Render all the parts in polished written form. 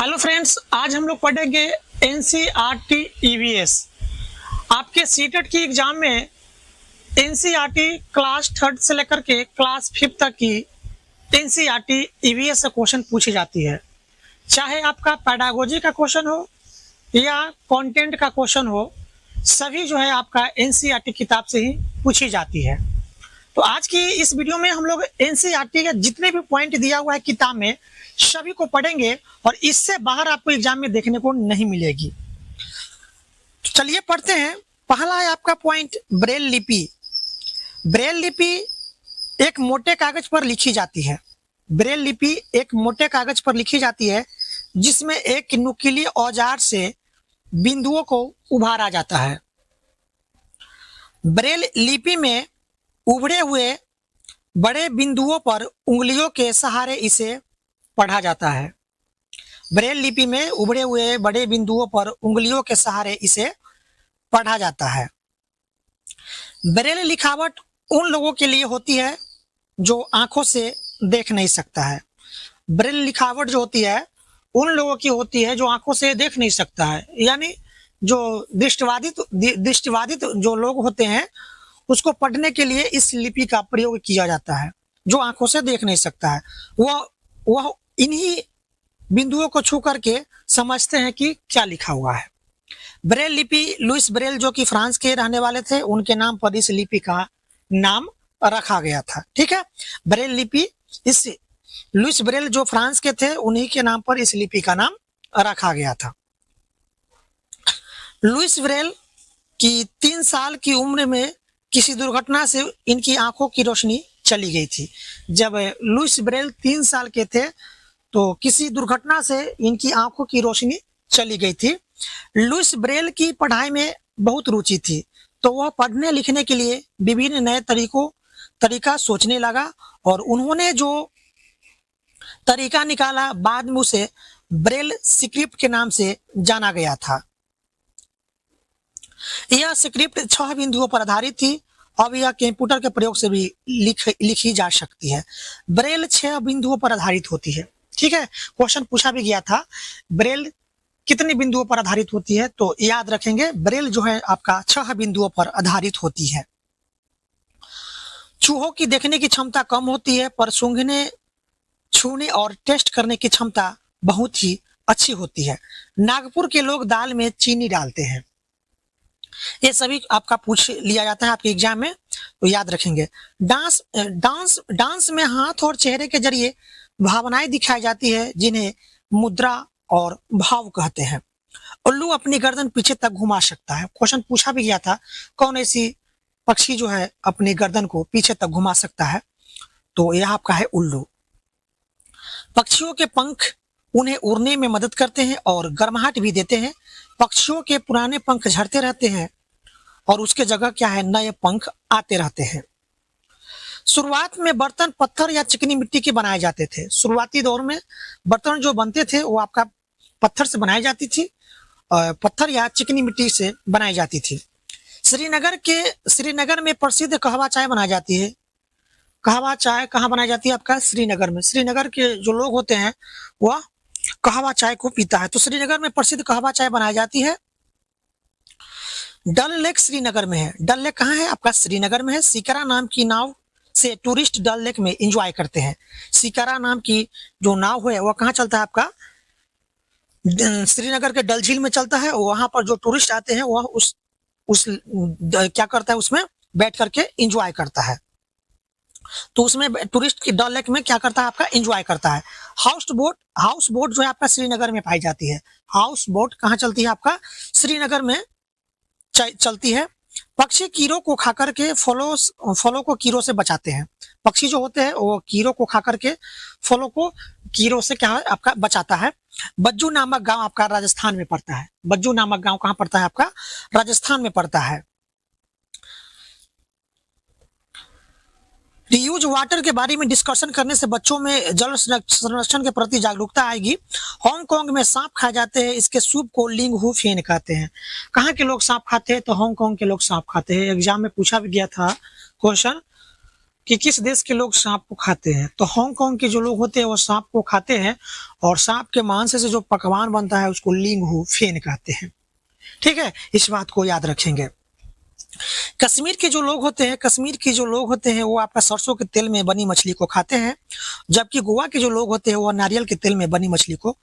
Hello friends, आज हम लोग पढ़ेंगे एनसीईआरटी ईवीएस। आपके सीटेट की एग्जाम में एनसीईआरटी क्लास थर्ड से लेकर के क्लास फिफ्थ तक की एनसीईआरटी ईवीएस से क्वेश्चन पूछी जाती है। चाहे आपका पैडागोजी का क्वेश्चन हो या कंटेंट का क्वेश्चन हो, सभी जो है आपका एनसीईआरटी किताब से ही पूछी जाती है। तो आज की इस वीडियो में हम लोग एनसीईआरटी के जितने भी पॉइंट दिया हुआ है किताब में सभी को पढ़ेंगे और इससे बाहर आपको एग्जाम में देखने को नहीं मिलेगी। तो चलिए पढ़ते हैं। पहला है आपका पॉइंट ब्रेल लिपि। ब्रेल लिपि एक मोटे कागज पर लिखी जाती है। ब्रेल लिपि एक मोटे कागज पर लिखी जाती है जिसमें एक नुकीले औजार से बिंदुओं को उभारा जाता है। ब्रेल लिपि में उभरे हुए बड़े बिंदुओं पर उंगलियों के सहारे इसे पढ़ा जाता है। ब्रेल लिपि में उभरे हुए बड़े बिंदुओं पर उंगलियों के सहारे इसे पढ़ा जाता है। ब्रेल लिखावट उन लोगों के लिए होती है जो आंखों से देख नहीं सकता है। ब्रेल लिखावट जो होती है उन लोगों की होती है जो आंखों से देख नहीं सकता है, यानी जो दृष्टिबाधित जो लोग होते हैं उसको पढ़ने के लिए इस लिपि का प्रयोग किया जाता है। जो आंखों से देख नहीं सकता है वह इन्हीं बिंदुओं को छू करके समझते हैं कि क्या लिखा हुआ है। ब्रेल लिपि लुइस ब्रेल जो कि फ्रांस के रहने वाले थे, उनके नाम पर इस लिपि का नाम रखा गया था। ठीक है, ब्रेल लिपि इस लुइस ब्रेल जो फ्रांस के थे उन्हीं के नाम पर इस लिपि का नाम रखा गया था। लुइस ब्रेल की 3 साल की उम्र में किसी दुर्घटना से इनकी आंखों की रोशनी चली गई थी। जब लुइस ब्रेल 3 साल के थे तो किसी दुर्घटना से इनकी आंखों की रोशनी चली गई थी। लुइस ब्रेल की पढ़ाई में बहुत रुचि थी, तो वह पढ़ने लिखने के लिए विभिन्न नए तरीका सोचने लगा और उन्होंने जो तरीका निकाला बाद में उसे ब्रेल स्क्रिप्ट के नाम से जाना गया था। यह स्क्रिप्ट 6 बिंदुओं पर आधारित थी। अब यह कंप्यूटर के प्रयोग से भी लिखी जा सकती है। ब्रेल 6 बिंदुओं पर आधारित होती है। ठीक है, क्वेश्चन पूछा भी गया था ब्रेल कितने बिंदुओं पर आधारित होती है, तो याद रखेंगे ब्रेल जो है आपका 6 बिंदुओं पर आधारित होती है। चूहों की देखने की क्षमता कम होती है पर सूंघने, छूने और टेस्ट करने की क्षमता बहुत ही अच्छी होती है। नागपुर के लोग दाल में चीनी डालते हैं। ये सभी आपका पूछ लिया जाता है आपके एग्जाम में, तो याद रखेंगे। डांस में हाथ और चेहरे के जरिए भावनाएं दिखाई जाती है जिन्हें मुद्रा और भाव कहते हैं। उल्लू अपनी गर्दन पीछे तक घुमा सकता है। क्वेश्चन पूछा भी गया था कौन ऐसी पक्षी जो है अपनी गर्दन को पीछे तक घुमा सकता है, तो यह आपका है उल्लू। पक्षियों के पंख उन्हें उड़ने में मदद करते हैं और गर्माहट भी देते हैं। पक्षियों के पुराने पंख झड़ते रहते हैं और उसके जगह क्या है, नए पंख आते रहते हैं। शुरुआत में बर्तन पत्थर या चिकनी मिट्टी के बनाए जाते थे। शुरुआती दौर में बर्तन जो बनते थे वो आपका पत्थर से बनाई जाती थी, पत्थर या चिकनी मिट्टी से बनाई जाती थी। श्रीनगर में प्रसिद्ध कहवा चाय बनाई जाती है। कहवा चाय कहाँ बनाई जाती है आपका, श्रीनगर में। श्रीनगर के जो लोग होते हैं वह कहवा चाय को पीता है, तो श्रीनगर में प्रसिद्ध कहवा चाय बनाई जाती है। डल लेक श्रीनगर में है। डल लेक कहाँ है आपका, श्रीनगर में है। सिकरा नाम की नाव से टूरिस्ट डल लेक में एंजॉय करते हैं। सिकरा नाम की जो नाव है वह कहाँ चलता है आपका, श्रीनगर के डल झील में चलता है। वहां पर जो टूरिस्ट आते हैं वह उस क्या करता है, उसमें बैठ करके एंजॉय करता है। तो उसमें टूरिस्ट की डल लेक में क्या करता है आपका, एंजॉय करता है। हाउस बोट जो है आपका श्रीनगर में पाई जाती है। हाउस बोट कहाँ चलती है आपका, श्रीनगर में चलती है। पक्षी कीड़ों को खाकर के फलों को कीड़ों से बचाते हैं। पक्षी जो होते हैं वो कीड़ों को खाकर के फलों को कीड़ों से क्या है आपका बचाता है। बज्जू नामक गांव आपका राजस्थान में पड़ता है। बज्जू नामक गांव कहाँ पड़ता है आपका, राजस्थान में पड़ता है। रीयूज वाटर के बारे में डिस्कशन करने से बच्चों में जल संरक्षण के प्रति जागरूकता आएगी। हांगकांग में सांप खाए जाते हैं, इसके सूप को लिंग हु फेन कहते हैं। कहाँ के लोग सांप खाते हैं, तो हांगकांग के लोग सांप खाते हैं। एग्जाम में पूछा भी गया था क्वेश्चन कि किस देश के लोग सांप को खाते हैं, तो हांगकांग के जो लोग होते हैं वो सांप को खाते हैं और सांप के मांस से जो पकवान बनता है उसको लिंगहू फेन कहते हैं। ठीक है, इस बात को याद रखेंगे। कश्मीर के जो लोग होते हैं, कश्मीर के जो लोग होते हैं वो आपका सरसों के तेल में बनी मछली को खाते हैं, जबकि गोवा के जो लोग होते हैं वो नारियल के तेल में बनी मछली को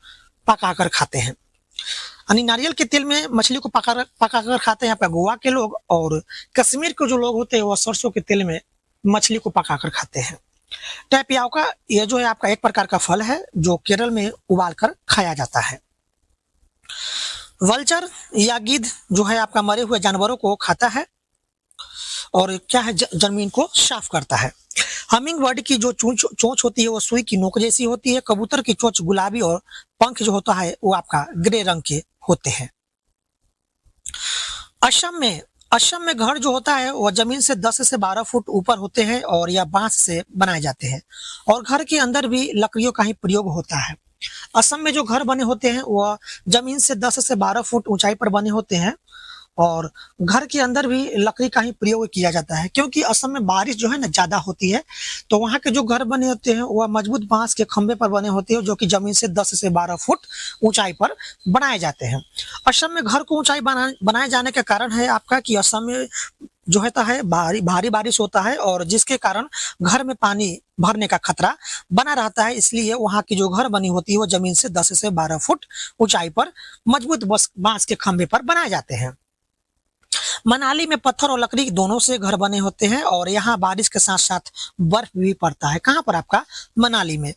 पकाकर खाते हैं। यानी नारियल के तेल में मछली को पकाकर खाते हैं आपका गोवा के लोग, और कश्मीर के जो लोग होते हैं वो सरसों के तेल में मछली को पकाकर खाते हैं। टैपियोका ये जो है आपका एक प्रकार का फल है जो केरल में उबाल कर खाया जाता है। वल्चर या गिद्ध जो है आपका मरे हुए जानवरों को खाता है और क्या है जमीन को साफ करता है। हमिंग बर्ड की जो चोंच होती है वो सुई की नोक जैसी होती है। कबूतर की चोंच गुलाबी और पंख जो होता है वो आपका ग्रे रंग के होते हैं। असम में घर जो होता है वह जमीन से 10 से 12 फुट ऊपर होते हैं और यह बांस से बनाए जाते हैं और घर के अंदर भी लकड़ियों का ही प्रयोग होता है। असम में जो घर बने होते हैं वह जमीन से 10 से 12 फुट ऊंचाई पर बने होते हैं और घर के अंदर भी लकड़ी का ही प्रयोग किया जाता है, क्योंकि असम में बारिश जो है ना ज्यादा होती है, तो वहाँ के जो घर बने होते हैं वह मजबूत बांस के खंभे पर बने होते हैं जो कि जमीन से 10 से 12 फुट ऊंचाई पर बनाए जाते हैं। असम में घर को ऊंचाई बनाए जाने का कारण है आपका कि असम में जो होता है भारी बारिश होता है और जिसके कारण घर में पानी भरने का खतरा बना रहता है, इसलिए वहाँ की जो घर बनी होती है वो जमीन से 10 से 12 फुट ऊंचाई पर मजबूत बांस के खंभे पर बनाए जाते हैं। मनाली में पत्थर और लकड़ी दोनों से घर बने होते हैं और यहाँ बारिश के साथ साथ बर्फ भी पड़ता है। कहाँ पर आपका? मनाली में।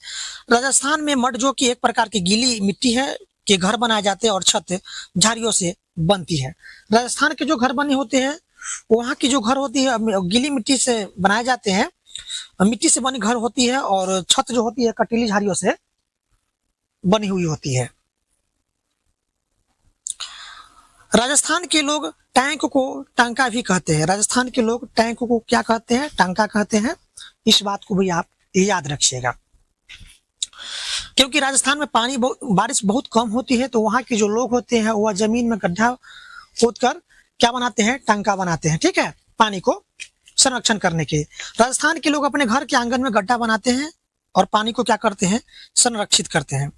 राजस्थान में मड जो कि एक प्रकार की गीली मिट्टी है के घर बनाए जाते हैं और छत झाड़ियों से बनती है। राजस्थान के जो घर बने होते हैं वहाँ की जो घर होती है गीली मिट्टी से बनाए जाते हैं, मिट्टी से बनी घर होती है और छत जो होती है कटीली झाड़ियों से बनी हुई होती है। राजस्थान के लोग टैंक को टांका भी कहते हैं। राजस्थान के लोग टैंक को क्या कहते हैं? टांका कहते हैं। इस बात को भी आप याद रखिएगा, क्योंकि राजस्थान में बारिश बहुत कम होती है, तो वहाँ के जो लोग होते हैं वह जमीन में गड्ढा खोदकर क्या बनाते हैं? टांका बनाते हैं। ठीक है, पानी को संरक्षण करने के। राजस्थान के लोग अपने घर के आंगन में गड्ढा बनाते हैं और पानी को क्या करते हैं? संरक्षित करते हैं।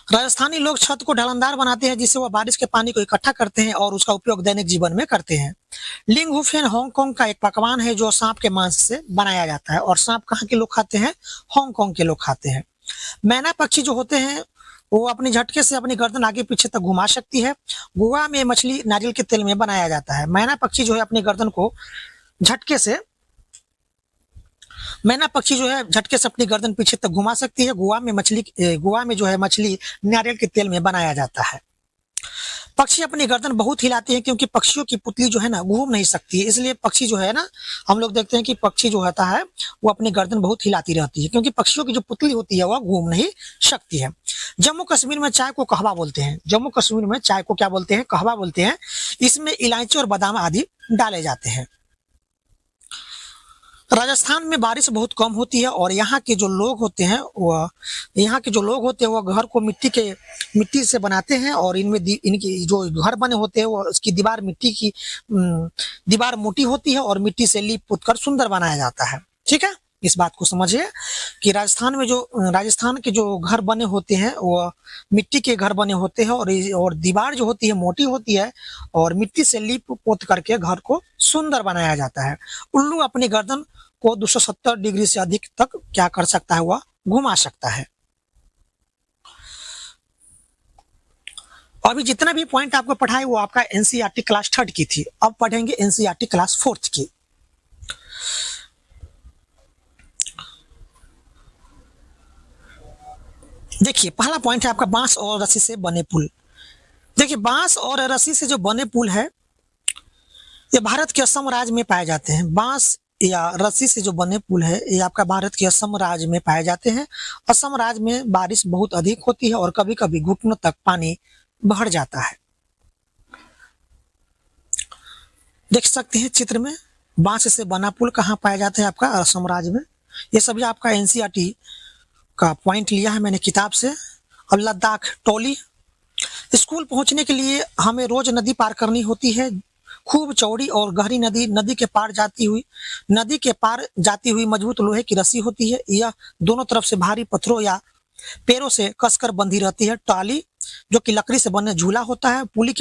राजस्थानी लोग छत को ढलानदार बनाते हैं जिससे वह बारिश के पानी को इकट्ठा करते हैं और उसका उपयोग दैनिक जीवन में करते हैं। लिंगहुफेन हांगकांग का एक पकवान है जो सांप के मांस से बनाया जाता है और सांप कहाँ के लोग खाते हैं? हांगकांग के लोग खाते हैं। मैना पक्षी जो होते हैं वो अपनी झटके से अपनी गर्दन आगे पीछे तक घुमा सकती है। गोवा में मछली नारियल के तेल में बनाया जाता है। मैना पक्षी जो है अपनी गर्दन को झटके से मैना पक्षी जो है झटके से अपनी गर्दन पीछे तक घुमा सकती है। गोवा में जो है मछली नारियल के तेल में बनाया जाता है। पक्षी अपनी गर्दन बहुत हिलाते हैं क्योंकि पक्षियों की पुतली जो है ना घूम नहीं सकती है, इसलिए पक्षी जो है ना हम लोग देखते हैं कि पक्षी जो होता है वो अपनी गर्दन बहुत हिलाती रहती है क्योंकि पक्षियों की जो पुतली होती है वह घूम नहीं सकती है। जम्मू कश्मीर में चाय को कहवा बोलते हैं। जम्मू कश्मीर में चाय को क्या बोलते हैं? कहवा बोलते हैं। इसमें इलायची और बादाम आदि डाले जाते हैं। राजस्थान में बारिश बहुत कम होती है और यहाँ के जो लोग होते हैं वह घर को मिट्टी से बनाते हैं और इनकी जो घर बने होते हैं वो उसकी दीवार मिट्टी की दीवार मोटी होती है और मिट्टी से लीप पोत कर सुंदर बनाया जाता है। ठीक है, इस बात को समझिए कि राजस्थान के जो घर बने होते हैं वो मिट्टी के घर बने होते हैं और दीवार जो होती है मोटी होती है और मिट्टी से लीप पोत करके घर को सुंदर बनाया जाता है। उल्लू अपनी गर्दन को 270 डिग्री से अधिक तक क्या कर सकता है? वह घुमा सकता है। अभी जितना भी पॉइंट आपको पढ़ाए वो आपका एनसीईआरटी क्लास 3 की थी। अब पढ़ेंगे एनसीईआरटी क्लास 4 की। देखिए पहला पॉइंट है आपका बांस और रस्सी से बने पुल। देखिए बांस और रस्सी से जो बने पुल है ये भारत के असम राज्य में पाए जाते हैं। बांस या रस्सी से जो बने पुल है ये आपका भारत के असम राज्य में पाए जाते हैं। असम राज्य में बारिश बहुत अधिक होती है और कभी कभी घुटनों तक पानी भर जाता है। देख सकते हैं चित्र में बांस से बना पुल कहाँ पाया जाता है? आपका असम राज्य में। ये सभी आपका एनसीईआरटी का पॉइंट लिया है मैंने किताब से। अब लद्दाख टोली। स्कूल पहुंचने के लिए हमें रोज नदी पार करनी होती है। खूब चौड़ी और गहरी नदी के पार जाती हुई मजबूत लोहे की रस्सी होती है। यह दोनों तरफ से भारी पत्थरों या पैरों से कसकर बंधी रहती है। टाली जो कि लकड़ी से बने झूला होता है, पुली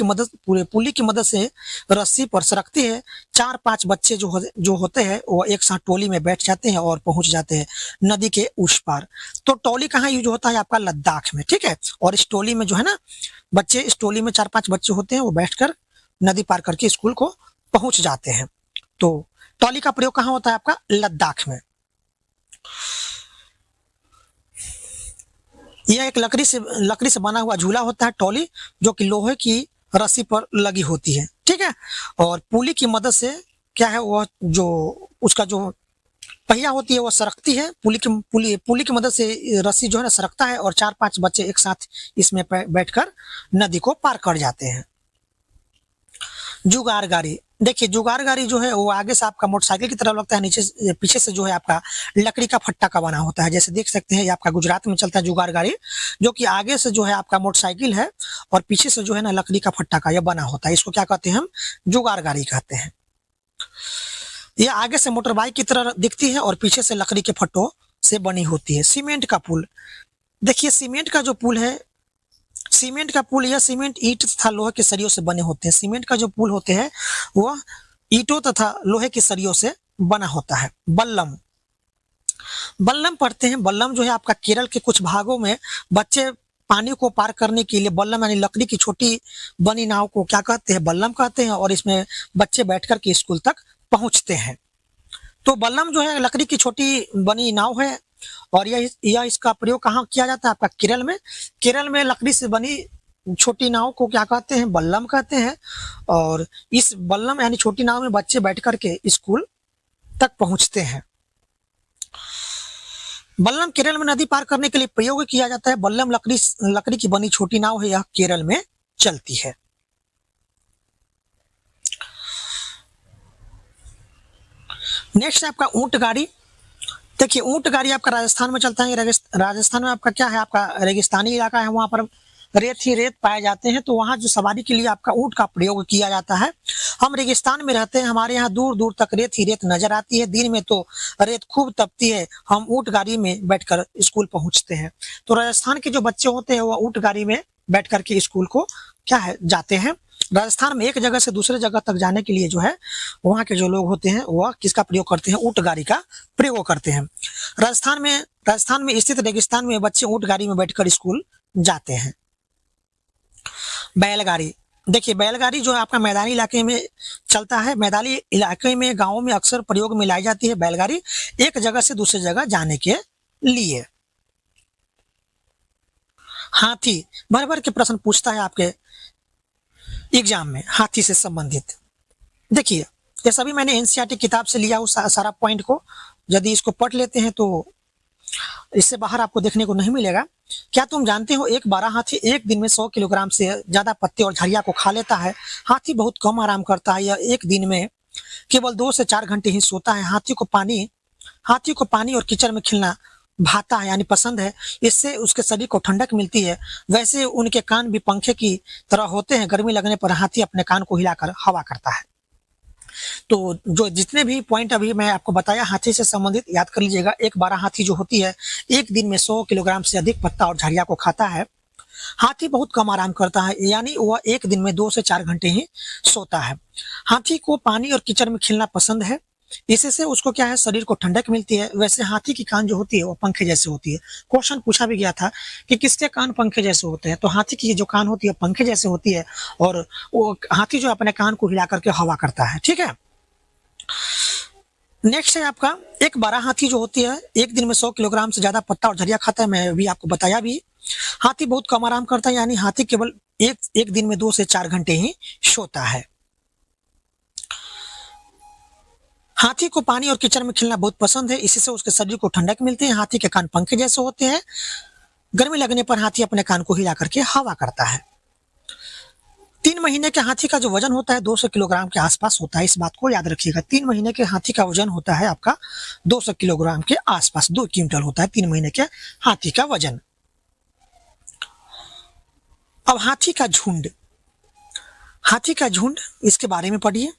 की मदद से रस्सी पर सरकती है। 4-5 बच्चे जो होते हैं वो एक साथ टोली में बैठ जाते हैं और पहुंच जाते हैं नदी के उस पार। तो टोली कहाँ यूज होता है? आपका लद्दाख में, ठीक है। और इस टोली में जो है ना बच्चे, इस टोली में 4-5 बच्चे होते हैं, वो बैठकर नदी पार करके स्कूल को पहुंच जाते हैं। तो टॉली का प्रयोग कहाँ होता है? आपका लद्दाख में। यह एक लकड़ी से बना हुआ झूला होता है टॉली, जो कि लोहे की रस्सी पर लगी होती है, ठीक है। और पुली की मदद से क्या है, वह जो उसका जो पहिया होती है वो सरकती है। पुली की मदद से रस्सी जो है ना सरकता है और 4-5 बच्चे एक साथ इसमें बैठकर नदी को पार कर जाते हैं। जुगाड़ गाड़ी, देखिए जुगाड़ गाड़ी जो है वो आगे से आपका मोटरसाइकिल की तरह लगता है, पीछे से जो है आपका लकड़ी का फट्टा का बना होता है। जैसे देख सकते हैं ये आपका गुजरात में चलता है जुगाड़ गाड़ी, जो कि आगे से जो है आपका मोटरसाइकिल है और पीछे से जो है ना लकड़ी का फट्टा का ये बना होता है। इसको क्या कहते हैं? हम जुगाड़ गाड़ी कहते हैं। ये आगे से मोटर बाइक की तरह दिखती है और पीछे से लकड़ी के फट्टों से बनी होती है। सीमेंट का पुल, देखिए सीमेंट का जो पुल है, सीमेंट का पुल या सीमेंट ईंट तथा लोहे के सरियों से बने होते हैं। सीमेंट का जो पुल होते हैं वह ईंटों तथा लोहे के सरियों से बना होता है। बल्लम, बल्लम पढ़ते हैं। बल्लम जो है आपका केरल के कुछ भागों में बच्चे पानी को पार करने के लिए बल्लम यानी लकड़ी की छोटी बनी नाव को क्या कहते हैं? बल्लम कहते हैं। और इसमें बच्चे बैठकर के स्कूल तक पहुंचते हैं। तो बल्लम जो है लकड़ी की छोटी बनी नाव है और यह इसका प्रयोग कहाँ किया जाता है? आपका केरल में। केरल में लकड़ी से बनी छोटी नाव को क्या कहते हैं? बल्लम कहते हैं। और इस बल्लम यानी छोटी नाव में बच्चे बैठ करके स्कूल तक पहुंचते हैं। बल्लम केरल में नदी पार करने के लिए प्रयोग किया जाता है। बल्लम लकड़ी की बनी छोटी नाव है, यह केरल में चलती है। नेक्स्ट है आपका ऊंट गाड़ी। देखिए ऊंट गाड़ी आपका राजस्थान में चलता है। राजस्थान में आपका क्या है? आपका रेगिस्तानी इलाका है, वहां पर रेत ही रेत पाए जाते हैं। तो वहां जो सवारी के लिए आपका ऊंट का प्रयोग किया जाता है। हम रेगिस्तान में रहते हैं, हमारे यहाँ दूर दूर तक रेत ही रेत नजर आती है। दिन में तो रेत खूब तपती है, हम ऊंट गाड़ी में बैठकर स्कूल पहुंचते हैं। तो राजस्थान के जो बच्चे होते हैं वो ऊंट गाड़ी में बैठ करके स्कूल को क्या है जाते हैं। राजस्थान में एक जगह से दूसरे जगह तक जाने के लिए जो है वहाँ के जो लोग होते हैं वह किसका प्रयोग करते हैं? ऊंट गाड़ी का प्रयोग करते हैं। राजस्थान में स्थित रेगिस्तान में बच्चे ऊंट गाड़ी में बैठकर स्कूल जाते हैं। बैलगाड़ी, देखिए बैलगाड़ी जो है आपका मैदानी इलाके में चलता है। मैदानी इलाके में गाँवों में अक्सर प्रयोग में लाई जाती है बैलगाड़ी, एक जगह से दूसरी जगह जाने के लिए। हाथी, भर भर के प्रश्न पूछता है आपके एग्जाम में हाथी से संबंधित। देखिए ये सभी मैंने एनसीईआरटी किताब से लिया उस सारा पॉइंट को, यदि इसको पढ़ लेते हैं तो इससे बाहर आपको देखने को नहीं मिलेगा। क्या तुम जानते हो एक बड़ा हाथी एक दिन में 100 किलोग्राम से ज्यादा पत्ते और झड़िया को खा लेता है। हाथी बहुत कम आराम करता है, यह एक दिन में केवल 2 से 4 घंटे ही सोता है। हाथी को पानी और कीचड़ में खेलना भाता है यानी पसंद है, इससे उसके शरीर को ठंडक मिलती है। वैसे उनके कान भी पंखे की तरह होते हैं, गर्मी लगने पर हाथी अपने कान को हिलाकर हवा करता है। तो जो जितने भी पॉइंट अभी मैं आपको बताया हाथी से संबंधित याद कर लीजिएगा। एक बड़ा हाथी जो होती है एक दिन में 100 किलोग्राम से अधिक पत्ता और झड़िया को खाता है। हाथी बहुत कम आराम करता है, यानी वह एक दिन में 2 से 4 घंटे ही सोता है। हाथी को पानी और कीचड़ में खेलना पसंद है, इससे उसको क्या है शरीर को ठंडक मिलती है। वैसे हाथी की कान जो होती है वो पंखे जैसे होती है। क्वेश्चन पूछा भी गया था कि किसके कान पंखे जैसे होते हैं, तो हाथी की जो कान होती है पंखे जैसे होती है और वो हाथी जो अपने कान को हिला करके हवा करता है, ठीक है। नेक्स्ट है आपका एक बड़ा हाथी जो होती है एक दिन में 100 किलोग्राम से ज्यादा पत्ता और झड़िया खाता है। मैं अभी आपको बताया भी। हाथी बहुत कम आराम करता है, यानी हाथी केवल एक दिन में 2 से 4 घंटे ही सोता है। हाथी को पानी और कीचड़ में खेलना बहुत पसंद है, इससे उसके शरीर को ठंडक मिलती है। हाथी के कान पंखे जैसे होते हैं, गर्मी लगने पर हाथी अपने कान को हिला करके हवा करता है। 3 महीने के हाथी का जो वजन होता है 200 किलोग्राम के आसपास होता है, इस बात को याद रखिएगा। 3 महीने के हाथी का वजन होता है आपका 200 किलोग्राम के आसपास, 2 क्विंटल होता है 3 महीने के हाथी का वजन। अब हाथी का झुंड, इसके बारे में पढ़िए।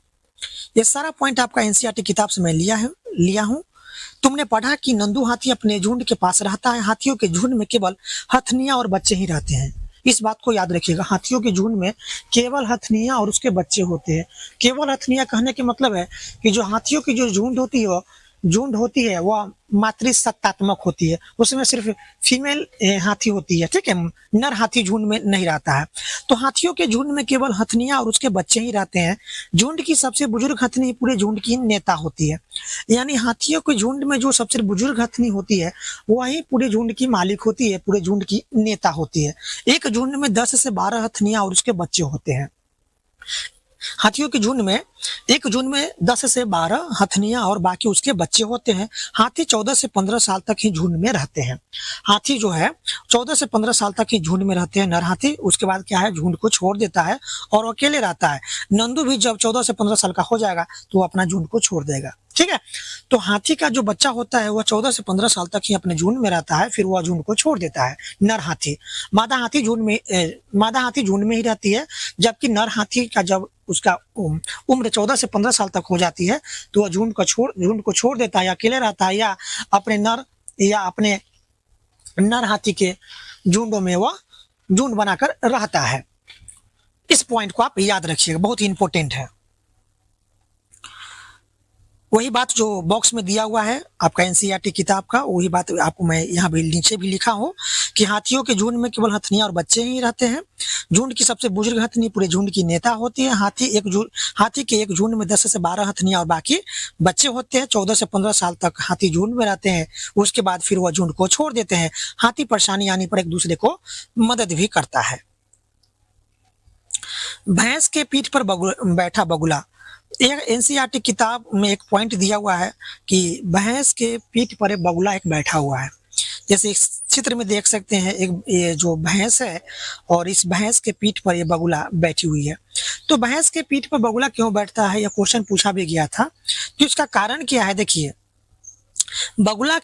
ये सारा पॉइंट आपका एनसीईआरटी किताब से मैं लिया हूँ। तुमने पढ़ा कि नंदू हाथी अपने झुंड के पास रहता है। हाथियों के झुंड में केवल हथनियां और बच्चे ही रहते हैं। इस बात को याद रखिएगा, हाथियों के झुंड में केवल हथनियां और उसके बच्चे होते हैं। केवल हथनियां कहने के मतलब है कि जो हाथियों की जो झुंड होती है वह मातृसत्तात्मक होती है, उसमें सिर्फ फीमेल हाथी होती है, ठीक है, नर हाथी झुंड में नहीं रहता है। तो हाथियों के झुंड में केवल हथनियां और उसके बच्चे ही रहते हैं। झुंड की सबसे बुजुर्ग हथनी पूरे झुंड की नेता होती है। यानी हाथियों के झुंड में जो सबसे बुजुर्ग हथनी होती है वही पूरे झुंड की मालिक होती है, पूरे झुंड की नेता होती है। एक झुंड में 10 से 12 हथनियां और उसके बच्चे होते हैं। हाथियों के झुंड में एक झुंड में 10 से 12 हथनियां और बाकी उसके बच्चे होते हैं। हाथी 14 से 15 साल तक ही झुंड में रहते हैं। हाथी जो है 14 से 15 साल तक ही झुंड में रहते हैं नर हाथी। उसके बाद क्या है, झुंड को छोड़ देता है और अकेले रहता है। नंदू भी जब 14 से 15 साल का हो जाएगा तो वो अपना झुंड को छोड़ देगा, ठीक है। तो हाथी का जो बच्चा होता है वह 14 से 15 साल तक ही अपने झुंड में रहता है, फिर वह झुंड को छोड़ देता है। नर हाथी, मादा हाथी झुंड में ही रहती है, जबकि नर हाथी का जब उसका उम्र 14 से 15 साल तक हो जाती है तो वह झुंड को छोड़ देता है, या अकेले रहता है, या अपने नर हाथी के झुंडों में वह झुंड बनाकर रहता है। इस पॉइंट को आप याद रखिएगा, बहुत ही इंपॉर्टेंट है। वही बात जो बॉक्स में दिया हुआ है आपका एनसीईआरटी किताब का, वही बात आपको मैं यहाँ भी नीचे भी लिखा हूँ कि हाथियों के झुंड में केवल हथनियां और बच्चे ही रहते हैं। झुंड की सबसे बुजुर्ग हथनी पूरे झुंड की नेता होती है। हाथी के एक झुंड में 10 से 12 हथनियां और बाकी बच्चे होते हैं। 14 से 15 साल तक हाथी झुंड में रहते हैं, उसके बाद फिर वह झुंड को छोड़ देते हैं। हाथी परेशानी आने पर एक दूसरे को मदद भी करता है। भैंस के पीठ पर बैठा बगुला, एक एनसीईआरटी किताब में एक पॉइंट दिया हुआ है कि भैंस के पीठ पर एक बगुला एक बैठा हुआ है। जैसे इस चित्र में देख सकते हैं, एक ये जो भैंस है और इस भैंस के पीठ पर ये बगुला बैठी हुई है। तो भैंस के पीठ पर बगुला क्यों बैठता है, यह क्वेश्चन पूछा भी गया था। तो इसका कारण क्या है, देखिए, बगुला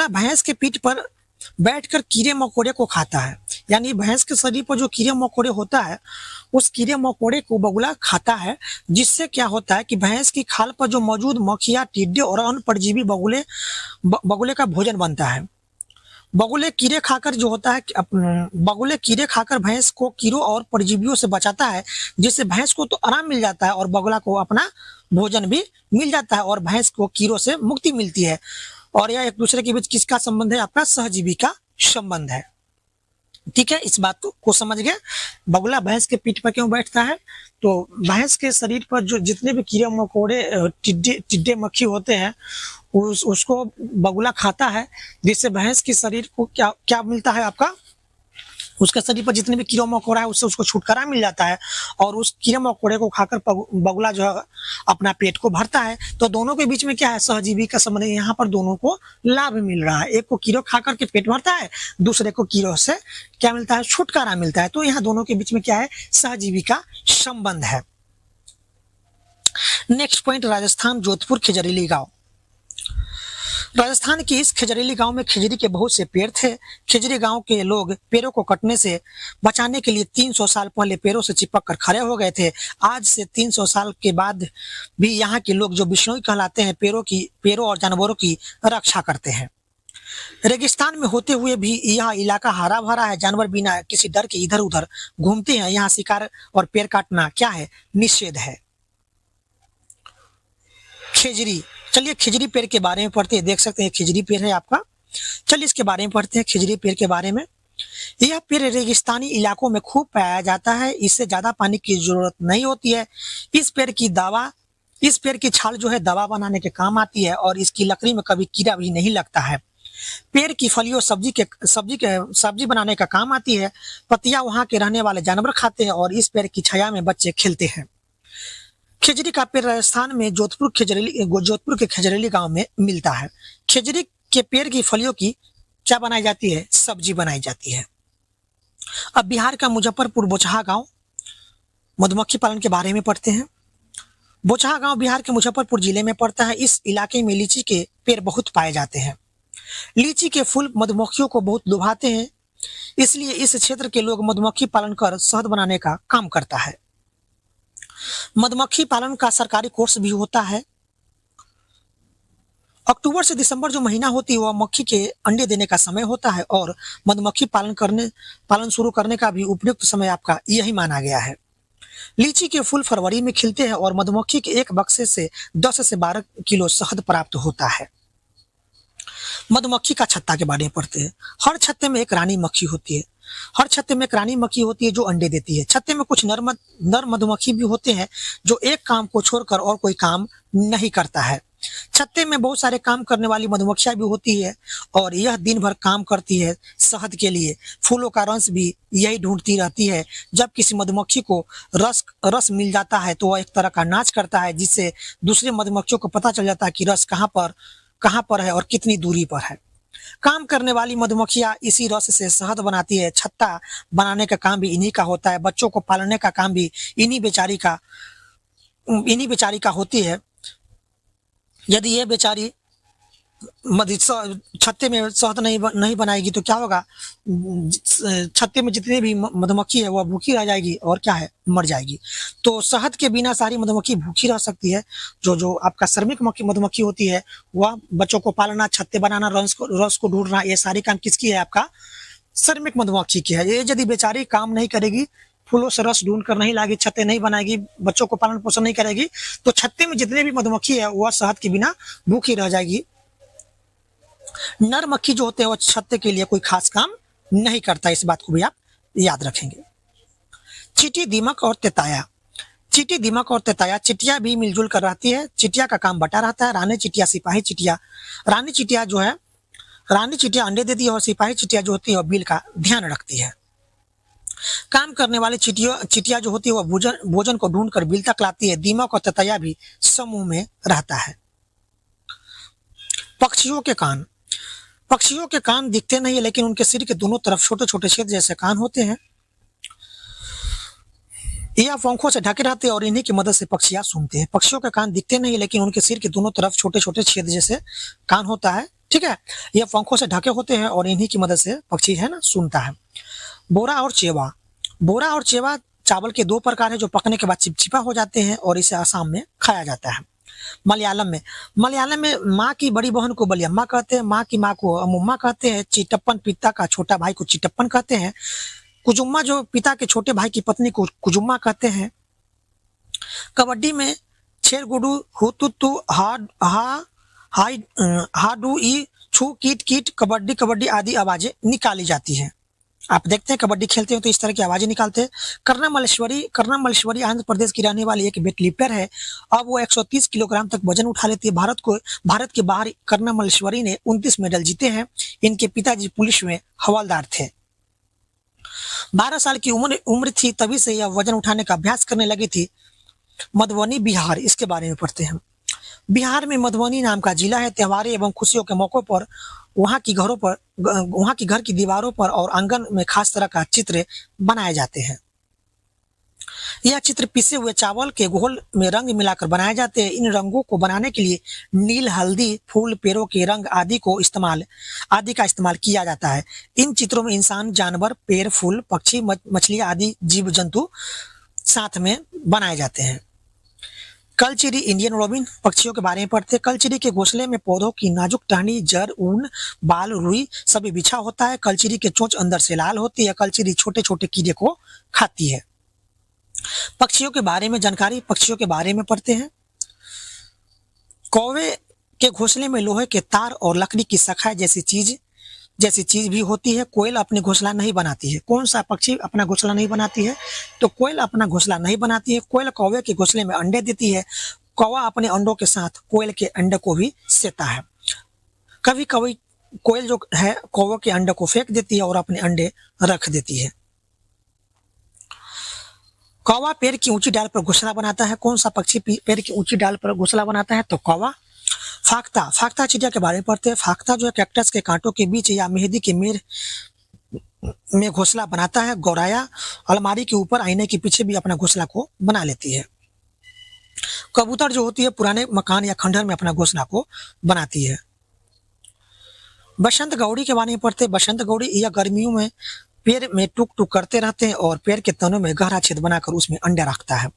भैंस के पीठ पर बैठकर कीड़े मकोड़े को खाता है। यानी भैंस के शरीर पर जो कीड़े मकोड़े होता है उस कीड़े मकोड़े को बगुला खाता है, जिससे क्या होता है कि भैंस की खाल पर जो मौजूद मक्खियाँ, टिड्डे और अन्य परजीवी बगुले का भोजन बनता है। बगुले कीड़े खाकर भैंस को कीड़ों और परजीवियों से बचाता है, जिससे भैंस को तो आराम मिल जाता है और बगुला को अपना भोजन भी मिल जाता है और भैंस को कीड़ों से मुक्ति मिलती है। और यह एक दूसरे के बीच किसका संबंध है, आपका सहजीवी का संबंध है। ठीक है, इस बात को समझ गए। बगुला भैंस के पीठ पर क्यों बैठता है, तो भैंस के शरीर पर जो जितने भी कीड़े मकोड़े, टिड्डे मक्खी होते हैं उसको बगुला खाता है, जिससे भैंस के शरीर को क्या क्या मिलता है, आपका उसके शरीर पर जितने भी कीड़ा मकोड़ा है उससे उसको छुटकारा मिल जाता है और उस कीड़े मकोड़े को खाकर बगुला जो है अपना पेट को भरता है। तो दोनों के बीच में क्या है, सहजीवी का संबंध। यहाँ पर दोनों को लाभ मिल रहा है, एक को कीड़ों खाकर के पेट भरता है, दूसरे को कीड़ों से क्या मिलता है, छुटकारा मिलता है। तो यहाँ दोनों के बीच में क्या है, सहजीवी का संबंध है। नेक्स्ट पॉइंट, राजस्थान जोधपुर खिजरीली गांव। राजस्थान की इस खिजरीली गांव में खिजरी के बहुत से पेड़ थे। खिजरी गांव के लोग पेड़ों को कटने से बचाने के लिए 300 साल पहले पेड़ों से चिपक कर खड़े हो गए थे। आज से 300 साल के बाद भी यहाँ के लोग जो बिश्नोई कहलाते हैं, पेड़ों और जानवरों की रक्षा करते हैं। रेगिस्तान में होते हुए भी यह इलाका हरा भरा है। जानवर बिना किसी डर के इधर उधर घूमते हैं। यहाँ शिकार और पेड़ काटना क्या है, निषेध है। खिजरी, चलिए खिजरी पेड़ के बारे में पढ़ते हैं। देख सकते हैं खिजरी पेड़ है आपका। चलिए इसके बारे में पढ़ते हैं, खिजरी पेड़ के बारे में। यह पेड़ रेगिस्तानी इलाकों में खूब पाया जाता है। इससे ज्यादा पानी की जरूरत नहीं होती है। इस पेड़ की छाल जो है दवा बनाने के काम आती है और इसकी लकड़ी में कभी कीड़ा भी नहीं लगता है। पेड़ की फलियों सब्जी बनाने का काम आती है। पत्तियां वहां के रहने वाले जानवर खाते हैं और इस पेड़ की छाया में बच्चे खेलते हैं। खिजरी का पेड़ राजस्थान में जोधपुर के खिजरीली गांव में मिलता है। खिजरी के पेड़ की फलियों की क्या बनाई जाती है, सब्जी बनाई जाती है। अब बिहार का मुजफ्फरपुर बोचहा गांव, मधुमक्खी पालन के बारे में पढ़ते हैं। बोचहा गांव बिहार के मुजफ्फरपुर जिले में पड़ता है। इस इलाके में लीची के पेड़ बहुत पाए जाते हैं। लीची के फूल मधुमक्खियों को बहुत लुभाते हैं, इसलिए इस क्षेत्र के लोग मधुमक्खी पालन कर शहद बनाने का काम करता है। मधुमक्खी पालन का सरकारी कोर्स भी होता है। अक्टूबर से दिसंबर जो महीना होती है वह मक्खी के अंडे देने का समय होता है और मधुमक्खी पालन शुरू करने का भी उपयुक्त समय आपका यही माना गया है। लीची के फूल फरवरी में खिलते हैं और मधुमक्खी के एक बक्से से 10 से 12 किलो शहद प्राप्त होता है। मधुमक्खी का छत्ता के बारे में पढ़ते हैं। हर छत्ते में एक रानी मक्खी होती है। हर छत्ते में एक रानी मक्खी होती है जो अंडे देती है। छत्ते में कुछ नर मधुमक्खी भी होते हैं जो एक काम को छोड़कर और कोई काम नहीं करता है। छत्ते में बहुत सारे काम करने वाली मधुमक्खियां भी होती है और यह दिन भर काम करती है शहद के लिए। फूलों का रस भी यही ढूंढती रहती है। जब किसी मधुमक्खी को रस मिल जाता है तो वह एक तरह का नाच करता है जिससे दूसरे मधुमक्खियों को पता चल जाता है कि रस कहाँ पर है और कितनी दूरी पर है। काम करने वाली मधुमक्खियां इसी रस से शहद बनाती है। छत्ता बनाने का काम भी इन्हीं का होता है। बच्चों को पालने का काम भी इन्हीं बेचारी का होती है। यदि ये बेचारी छत्ते में शहद नहीं बनाएगी तो क्या होगा? छत्ते में जितनी भी मधुमक्खी है वह भूखी रह जाएगी और क्या है, मर जाएगी। तो शहद के बिना सारी मधुमक्खी भूखी रह सकती है। जो आपका श्रमिक मधुमक्खी होती है वह बच्चों को पालना, छत्ते बनाना, रस को ढूंढना, ये सारी काम किसकी है? आपका श्रमिक मधुमक्खी की है। ये यदि बेचारी काम नहीं करेगी, फूलों से रस ढूंढ कर नहीं लाएगी, छत्ते नहीं बनाएगी, बच्चों को पालन पोषण नहीं करेगी तो छत्ते में जितने भी मधुमक्खी है वह शहद के बिना भूखी रह जाएगी। नर मक्खी जो होते हैं वो छत्ते के लिए कोई खास काम नहीं करता। इस बात को भी आप याद रखेंगे। चींटी, दीमक और तेताया। चींटी, दीमक और तेताया, चिटिया भी मिलजुल कर रहती है। चिटिया का काम बटा रहता है। रानी चिटिया, सिपाही चिटिया। रानी चिटिया अंडे देती है और सिपाही चिटिया जो होती है बिल का ध्यान रखती है। काम करने वाली चिटिया जो होती है वह भोजन को ढूंढकर बिल तक लाती है। दीमक और तेताया भी समूह में रहता है। पक्षियों के कान। पक्षियों के कान दिखते नहीं है लेकिन उनके सिर के दोनों तरफ छोटे छोटे छेद जैसे कान होते हैं। यह पंखों से ढके रहते हैं और इन्हीं की मदद से पक्षियां सूंघते हैं। पक्षियों के कान दिखते नहीं लेकिन उनके सिर के दोनों तरफ छोटे छोटे छेद जैसे कान होता है। ठीक है, यह पंखों से ढके होते हैं और इन्हीं की मदद से पक्षी है ना सूंघता है। बोरा और चेवा। बोरा और चेवा चावल के दो प्रकार है जो पकने के बाद चिपचिपा हो जाते हैं और इसे आसाम में खाया जाता है। मलयालम में माँ की बड़ी बहन को बलियम्मा कहते हैं। माँ की माँ को अमुम्मा कहते हैं। चिटप्पन, पिता का छोटा भाई को चिटप्पन कहते हैं। कुजुम्मा जो पिता के छोटे भाई की पत्नी को कुजुम्मा कहते हैं। कबड्डी में छेरगुडू, हुतुतु, हाडू ई, छू, कीट कीट, कबड्डी कबड्डी आदि आवाजें निकाली जाती हैं। आप देखते हैं कबड्डी खेलते हैं तो इस तरह की आवाजें निकालते हैं। कर्णा मल्लेश्वरी आंध्र प्रदेश की रहने वाली एक वेट लिफ्टर है। अब वो 130 किलोग्राम तक वजन उठा लेती है। भारत के बाहर कर्णा मल्लेश्वरी ने 29 मेडल जीते हैं। इनके पिताजी पुलिस में हवलदार थे। 12 साल की उम्र थी तभी से यह वजन उठाने का अभ्यास करने लगी थी। मधुबनी, बिहार, इसके बारे में पढ़ते हैं। बिहार में मधुबनी नाम का जिला है। त्योहारों एवं खुशियों के मौकों पर वहाँ की घर की दीवारों पर और आंगन में खास तरह का चित्र बनाए जाते हैं। यह चित्र पिसे हुए चावल के घोल में रंग मिलाकर बनाए जाते हैं। इन रंगों को बनाने के लिए नील, हल्दी, फूल, पेड़ों के रंग आदि का इस्तेमाल किया जाता है। इन चित्रों में इंसान, जानवर, पेड़, फूल, पक्षी, मछलियां आदि जीव जंतु साथ में बनाए जाते हैं। कलचिरी, इंडियन रोबिन, पक्षियों के बारे में पढ़ते हैं। कलचिरी के घोंसले में पौधों की नाजुक टहनी, जड़, ऊन, बाल, रुई सभी बिछा होता है। कलचिरी के चोंच अंदर से लाल होती है। कलचिरी छोटे छोटे कीड़े को खाती है। पक्षियों के बारे में जानकारी, पक्षियों के बारे में पढ़ते हैं। कौवे के घोंसले में लोहे के तार और लकड़ी की शाखाएं जैसी चीज भी होती है। कोयल अपने घोंसला नहीं बनाती है। कौन सा पक्षी अपना घोंसला नहीं बनाती है? तो कोयल अपना घोंसला नहीं बनाती है। कोयल कौवे के घोंसले में अंडे देती है। कौवा अपने अंडों के साथ कोयल के अंडे को भी सेता है। कभी कभी कोयल जो है कौवे के अंडे को फेंक देती है और अपने अंडे रख देती है। कौवा पेड़ की ऊंची डाल पर घोंसला बनाता है। कौन सा पक्षी पेड़ की ऊंची डाल पर घोंसला बनाता है? तो कौवा। फाख्ता चिड़िया के बारे में पढ़ते हैं। फाख्ता जो है कैक्टस के कांटों के बीच या मेहंदी के मेड़ में घोंसला बनाता है। गौराया अलमारी के ऊपर आईने के पीछे भी अपना घोंसला को बना लेती है। कबूतर जो होती है पुराने मकान या खंडहर में अपना घोंसला को बनाती है। बसंत गौड़ी के बारे में पढ़ते हैं। बसंत गौड़ी यह गर्मियों में पेड़ में टुक टुक करते रहते हैं और पेड़ के तनों में गहरा छेद बनाकर उसमें अंडा रखता है।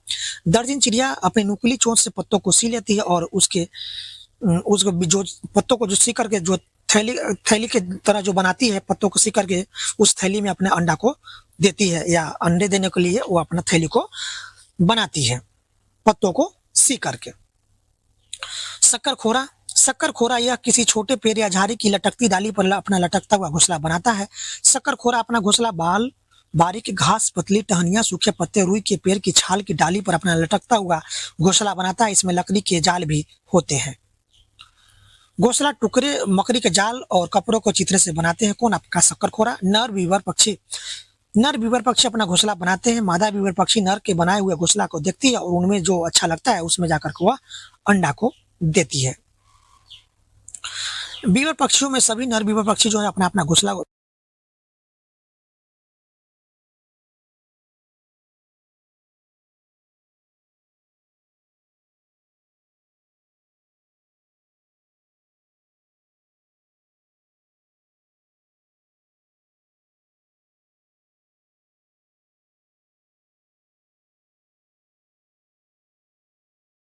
दर्जन चिड़िया अपनी नुकीली चोंच से पत्तों को सी लेती है और उसको जो पत्तों को जो सी करके जो थैली थैली के तरह जो बनाती है, पत्तों को सी करके उस थैली में अपने अंडा को देती है, या अंडे देने के लिए वो अपना थैली को बनाती है पत्तों को सी करके। शक्करखोरा यह किसी छोटे पेड़ या झाड़ी की लटकती डाली पर अपना लटकता हुआ घोंसला बनाता है। शक्करखोरा अपना घोंसला बारीक घास, पतली टहनियां, सूखे पत्ते, रुई के पेड़ की छाल की डाली पर अपना लटकता हुआ घोंसला बनाता है। इसमें लकड़ी के जाल भी होते हैं। घोंसला टुकड़े मकड़ी के जाल और कपड़ों को चित्रे से बनाते हैं। कौन? आपका शक्करखोरा। नर बीवर पक्षी अपना घोंसला बनाते हैं। मादा बीवर पक्षी नर के बनाए हुए घोंसला को देखती है और उनमें जो अच्छा लगता है उसमें जाकर के वह अंडा को देती है। बीवर पक्षियों में सभी नर बीवर पक्षी जो है अपना अपना घोंसला